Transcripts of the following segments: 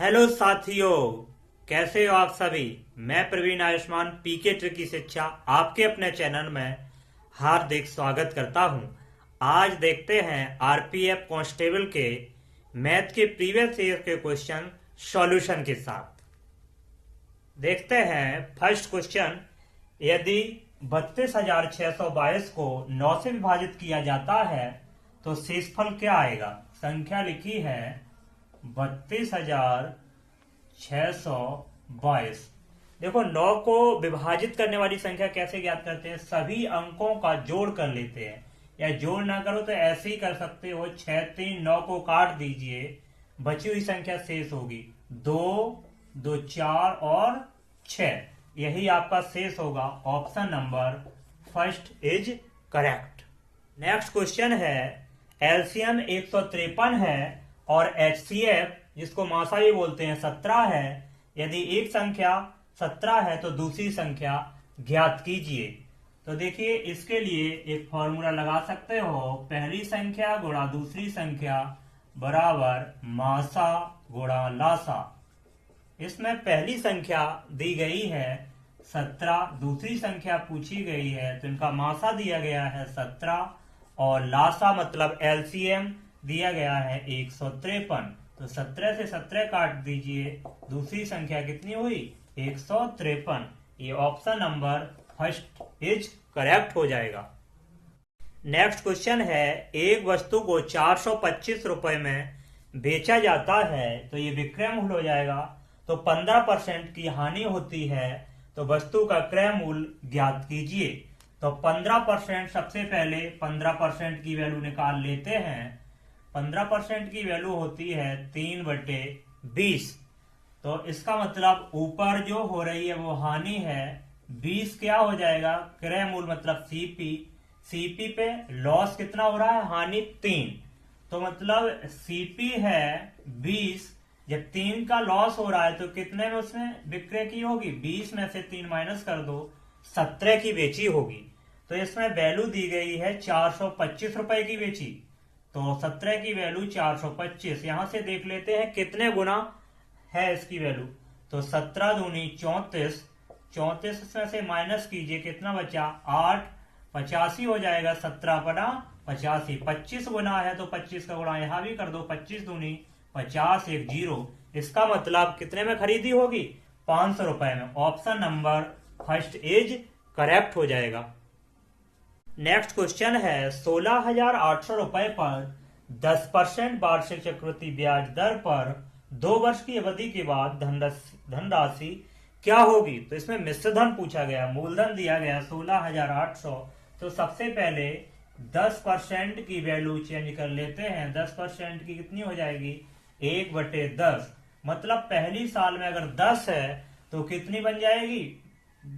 Hello साथियों, कैसे हो आप सभी। मैं प्रवीण आयुष्मान पीके ट्रिकी शिक्षा आपके अपने चैनल में हार्दिक स्वागत करता हूं। आज देखते हैं आरपीएफ कांस्टेबल के मैथ के प्रीवियस ईयर के क्वेश्चन सॉल्यूशन के साथ। देखते हैं फर्स्ट क्वेश्चन। यदि 32,622 को 9 से विभाजित किया जाता है तो शेषफल क्या आएगा। संख्या लिखी है 32,622। देखो, 9 को विभाजित करने वाली संख्या कैसे ज्ञात करते हैं। सभी अंकों का जोड़ कर लेते हैं, या जोड़ ना करो तो ऐसे ही कर सकते हो। 6 3 9 को काट दीजिए, बची हुई संख्या शेष होगी 2 2 4 और 6। यही आपका शेष होगा। Option number first is correct. Next question है, एलसीएम 153 है और एचसीएफ जिसको मासा भी बोलते हैं 17 है। यदि एक संख्या 17 है तो दूसरी संख्या ज्ञात कीजिए। तो देखिए, इसके लिए एक फॉर्मूला लगा सकते हो। पहली संख्या गुणा दूसरी संख्या बराबर मासा गुणा लासा। इसमें पहली संख्या दी गई है 17, दूसरी संख्या पूछी गई है तो इनका मासा दिया गया है 17 और लासा मतलब एलसीएम दिया गया है 153। तो 17 से 17 काट दीजिए, दूसरी संख्या कितनी हुई 153। ये option number first is correct हो जाएगा। नेक्स्ट क्वेश्चन है, एक वस्तु को 425 रुपए में बेचा जाता है तो ये विक्रय मूल्य हो जाएगा। तो 15% की हानि होती है तो वस्तु का क्रय मूल्य ज्ञात कीजिए। तो 15%, सबसे पहले 15% की वैल्यू निकाल लेते हैं। 15% की वैल्यू होती है 3/20। तो इसका मतलब ऊपर जो हो रही है वो हानि है, 20 क्या हो जाएगा क्रय मूल्य मतलब सीपी। सीपी पे लॉस कितना हो रहा है, हानि 3। तो मतलब सीपी है 20, जब 3 का लॉस हो रहा है तो कितने में उसने विक्रय की होगी, 20 में से 3 माइनस कर दो, 17 की बेची होगी। तो इसमें वैल्यू दी गई है 425 रुपए की बेची। तो 17 की वैल्यू 425। यहां से देख लेते हैं कितने गुना है इसकी वैल्यू। तो 17 दूनी 34, 34 में से माइनस कीजिए, कितना बचा 8, 85 हो जाएगा। 17 बना 85, 25 गुना है तो 25 का गुणा यहां भी कर दो। 25 दूनी 50, 1 0। इसका मतलब कितने में खरीदी होगी, 500 रुपए में। Option number first is correct हो जाएगा। नेक्स्ट क्वेश्चन है, 16,800 रुपए पर 10% वार्षिक चक्रवृद्धि ब्याज दर पर 2 वर्ष की अवधि के बाद धनराशि क्या होगी। तो इसमें मिश्र धन पूछा गया, मूलधन दिया गया 16,800। तो सबसे पहले 10% की वैल्यू चेंज कर लेते हैं। 10% की कितनी हो जाएगी 1/10। मतलब पहली साल में अगर 10 है तो कितनी बन जाएगी,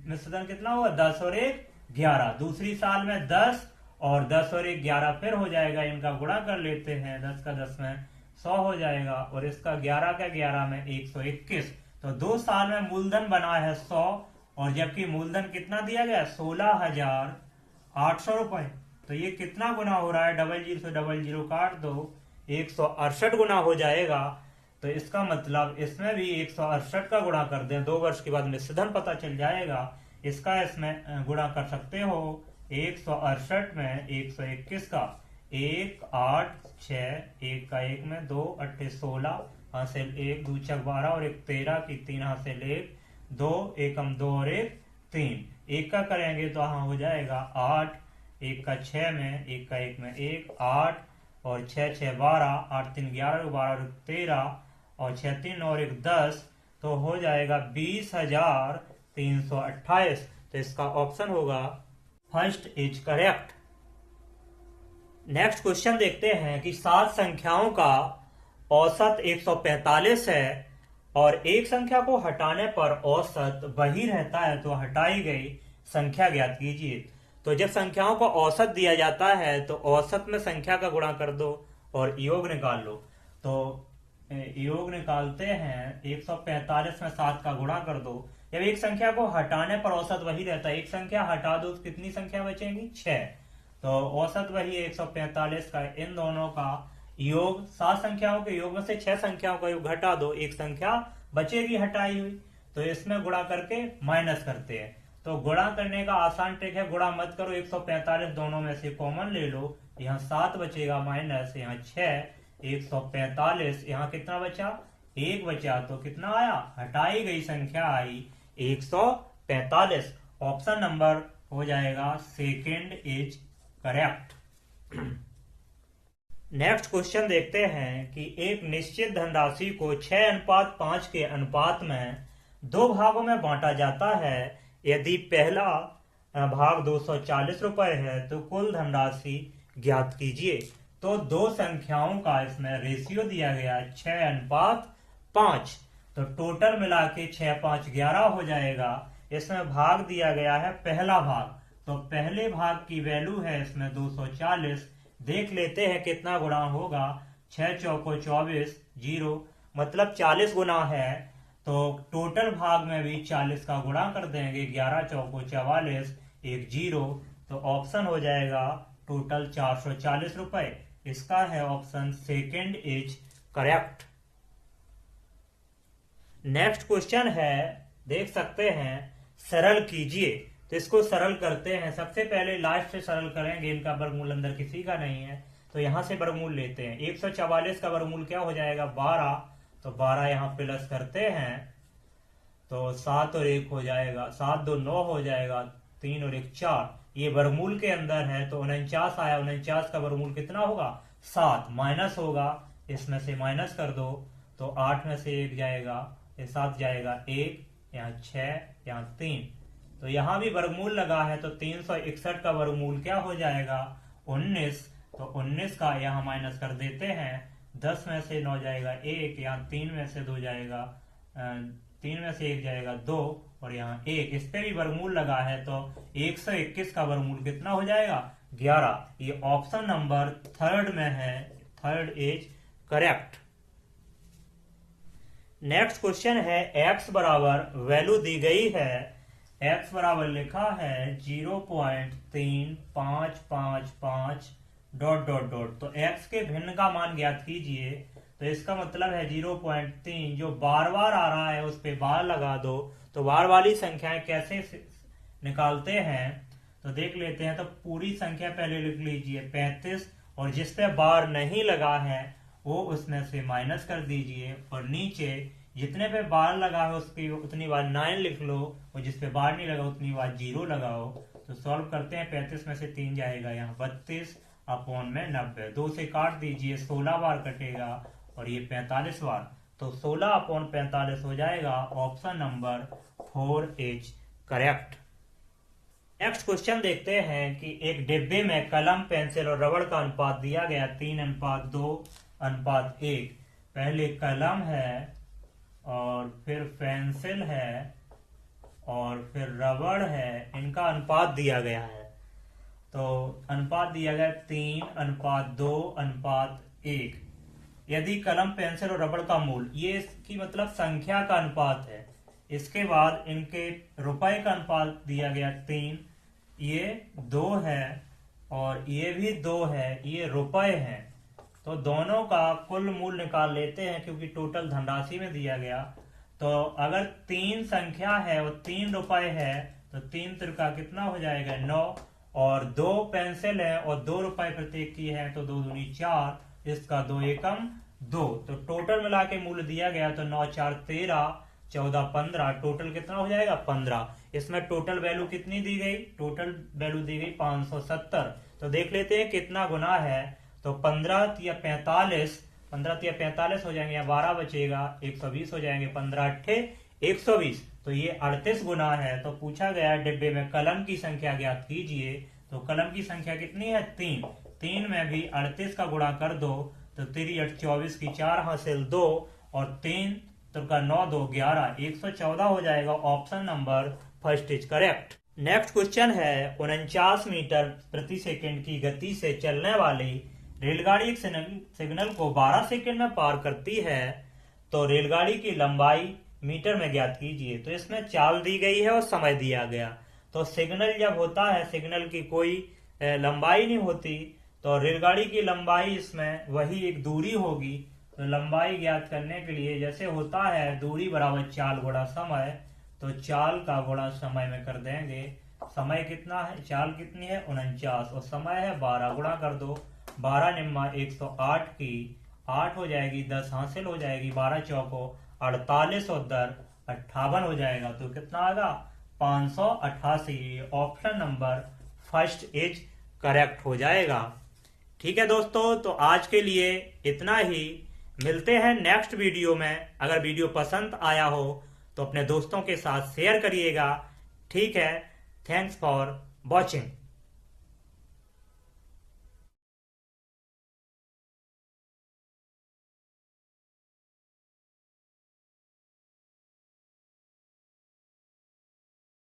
मिश्र धन कितना होगा 10 और 1 11। दूसरी साल में 10 और 10 और 1 11 फिर हो जाएगा। इनका गुणा कर लेते हैं, 10 का 10 में 100 हो जाएगा और इसका 11 का 11 में 121। तो 2 साल में मूलधन बना है 100 और जबकि मूलधन कितना दिया गया 16,800 रुपए। तो ये कितना गुना हो रहा है, 00 से 00 काट दो, 168 गुना हो जाएगा। तो इसका मतलब इसमें भी 168 का गुणा कर दें, 2 वर्ष के बाद मिश्र धन पता चल जाएगा। इसका इसमें गुणा कर सकते हो, 168 में 121 का 1 8 6, 1 का 1 में 2 8 16, हासिल 1 2 6 12 और 1 13 की 3 हासिल 1 2 1 2 और 1 3। 1 का करेंगे तो हाँ हो जाएगा 8, 1 का 6 में 1 का 1 में 1 8 और 6 6 12, 8 3 11 12 और 13 और 6 3 और 1 10। तो हो जाएगा 20,328। तो इसका ऑप्शन होगा first is correct. Next question देखते हैं कि 7 संख्याओं का औसत 145 है और एक संख्या को हटाने पर औसत वही रहता है तो हटाई गई संख्या ज्ञात कीजिए। तो जब संख्याओं का औसत दिया जाता है तो औसत में संख्या का गुणा कर दो और योग निकाल लो। तो योग निकालते हैं, 145 में 7 का गुणा कर दो। जब एक संख्या को हटाने पर औसत वही रहता है, एक संख्या हटा दो तो कितनी संख्या बचेगी 6। तो औसत वही 145 का, इन दोनों का योग 7 संख्याओं के योग में से 6 संख्याओं का योग घटा दो, एक संख्या बचेगी हटाई हुई, तो इसमें गुणा करके माइनस करते हैं। तो गुणा करने का आसान ट्रिक है, गुणा मत करो, 145 दोनों में से कॉमन ले लो, यहाँ 7 बचेगा माइनस यहाँ 6, 145, यहाँ कितना बचा, 1 बचा, तो कितना आया, हटाई गई संख्या आई 145। ऑप्शन नंबर हो जाएगा second is correct. Next question देखते हैं कि एक निश्चित धनराशि को 6:5 के अनुपात में 2 भागों में बांटा जाता है। यदि पहला भाग 240 रुपए है तो कुल धनराशि ज्ञात कीजिए। तो दो संख्याओं का इसमें रेशियो दिया गया 6:5, तो टोटल मिला के 6 5 11 हो जाएगा। इसमें भाग दिया गया है पहला भाग, तो पहले भाग की वैल्यू है इसमें 240। देख लेते हैं कितना गुणा होगा, 6 चौको 24, 0 मतलब 40 गुना है, तो टोटल भाग में भी 40 का गुणा कर देंगे, 11 चौको 44, 1 0, तो ऑप्शन हो जाएगा टोटल 440 रुपए। इसका है option second is correct. Next question है, देख सकते हैं, सरल कीजिए। तो इसको सरल करते हैं। सबसे पहले लास्ट से सरल करेंगे, इनका वर्गमूल अंदर किसी का नहीं है, तो यहां से वर्गमूल लेते हैं। 144 का वर्गमूल क्या हो जाएगा, 12, तो 12 यहां प्लस करते हैं, तो 7 और 1 हो जाएगा, 7 2 9 हो जाएगा, 3 और 1 4, ये वर्गमूल के अंदर है, तो 49 आया। 49 का वर्गमूल कितना होगा, 7, माइनस होगा, इसमेमें से माइनस कर दो, तो 8 में से 1 जाएगा, 7 जाएगा 1, यहाँ 6, यहाँ 3, तो यहां भी वर्गमूल लगा है, तो 361 का वर्गमूल क्या हो जाएगा, 19, तो 19 का यहाँ माइनस कर देते हैं, 10 में से 9 जाएगा 1, यहाँ 3 में से 2 जाएगा, 3 में से 1 जाएगा 2, और यहाँ 1, इस पे भी वर्गमूल लगा है, तो 121 का वर्गमूल कितना हो जाएगा, 11। ये ऑप्शन नंबर थर्ड में है, third is correct. Next question है, x बराबर वैल्यू दी गई है, x बराबर लिखा है 0.3555 ... तो x के भिन्न का मान ज्ञात कीजिए। तो इसका मतलब है 0.3, जो बार बार आ रहा है उस पे बार लगा दो। तो बार वाली संख्याएं कैसे निकालते हैं, तो देख लेते हैं। तो पूरी संख्या पहले लिख लीजिए 35, और जिस पे बार नहीं लगा है वो उसमें से माइनस कर दीजिए, और नीचे जितने पे बार लगा है उसकी उतनी बार 9 लिख लो, और जिस पे बार नहीं लगा उतनी बार 0 लगाओ। तो सॉल्व करते हैं, 35 में से 3 जाएगा यहाँ 32 अपॉन में 90, 2 से काट दीजिए, 16 बार कटेगा, और ये 45 बार, तो 16 अपॉन 45 हो जाएगा। Option number 4 is correct. Next question देखते हैं कि एक डिब्बे में कलम, पेंसिल और रबड़ का अनुपात दिया गया 3:2:1। पहले कलम है, और फिर पेंसिल है, और फिर रबड़ है, इनका अनुपात दिया गया है। तो अनुपात दिया गया 3:2:1। यदि कलम, पेंसिल और रबड़ का मूल, ये इसकी मतलब संख्या का अनुपात है। इसके बाद इनके रुपए का अनुपात दिया गया 3, ये 2 है, और ये भी 2 है, ये रुपए हैं। तो दोनों का कुल मूल निकाल लेते हैं, क्योंकि टोटल धनराशि में दिया गया। तो अगर 3 संख्या है और 3 रुपए है, तो 3 त्रिका कितना हो जाएगा, 9, और 2 पेंसिल है और 2 रुपए प्रत्येक की है, तो 2 दूनी 4, इसका 2 एकम 2, तो टोटल मिला के मूल्य दिया गया, तो 9 4 13, 14 15, टोटल कितना हो जाएगा 15। इसमें टोटल वैल्यू कितनी दी गई, टोटल वैल्यू दी गई 570। तो देख लेते हैं कितना गुना है। तो 15 या 45, 15 या 45 हो जाएंगे, या 12 बचेगा, 120 हो जाएंगे, 15 8 120, तो ये 38 गुना है। तो पूछा गया डिब्बे में कलम की संख्या ज्ञात कीजिए। तो कलम की संख्या कितनी है, 3 में भी 38 का गुणा कर दो, तो 3 8 24 की 4 हासिल 2, और 3 तो का 9 2 11, 114 हो जाएगा। Option number first is correct. Next question है, 49 मीटर प्रति सेकंड की गति से चलने वाली रेलगाड़ी एक सिग्नल को 12 सेकंड में पार करती है, तो रेलगाड़ी की लंबाई मीटर में ज्ञात कीजिए। तो इसमें चाल दी गई है और समय दिया गया। तो सिग्नल जब होता है, सिग्नल की कोई लंबाई नहीं होती, तो रेलगाड़ी की लंबाई इसमें वही एक दूरी होगी। तो लंबाई ज्ञात करने के लिए जैसे होता है दूरी बराबर चाल गुणा समय, तो चाल का गुणा समय में कर देंगे। समय कितना है, चाल कितनी है 49 और समय है 12, गुणा कर दो। 12 निम्मा 108 की 8 हो जाएगी, 10 हासिल हो जाएगी, 12 चौको 48 और 10 58 हो जाएगा। तो कितना आएगा 588। Option number first is correct हो जाएगा। ठीक है दोस्तों, तो आज के लिए इतना ही। मिलते हैं नेक्स्ट वीडियो में। अगर वीडियो पसंद आया हो तो अपने दोस्तों के साथ शेयर करिएगा। ठीक है, थैंक्स फॉर वॉचिंग।